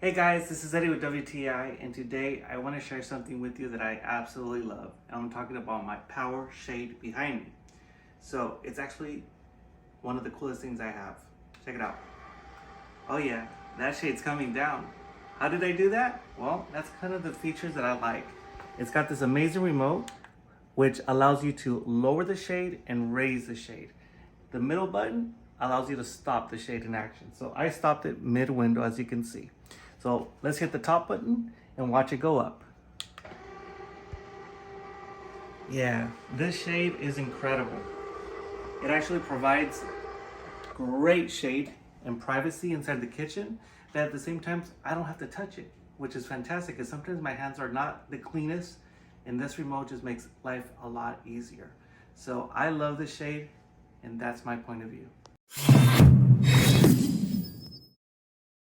Hey guys, this is Eddie with WTI, and today I want to share something with you that I absolutely love. And I'm talking about my power shade behind me. So it's actually one of the coolest things I have. Check it out. Oh yeah, that shade's coming down. How did I do that? Well, that's kind of the features that I like. It's got this amazing remote which allows you to lower the shade and raise the shade. The middle button allows you to stop the shade in action. So I stopped it mid-window, as you can see. So let's hit the top button and watch it go up. Yeah, this shade is incredible. It actually provides great shade and privacy inside the kitchen, but at the same time, I don't have to touch it, which is fantastic because sometimes my hands are not the cleanest, and this remote just makes life a lot easier. So I love this shade, and that's my point of view.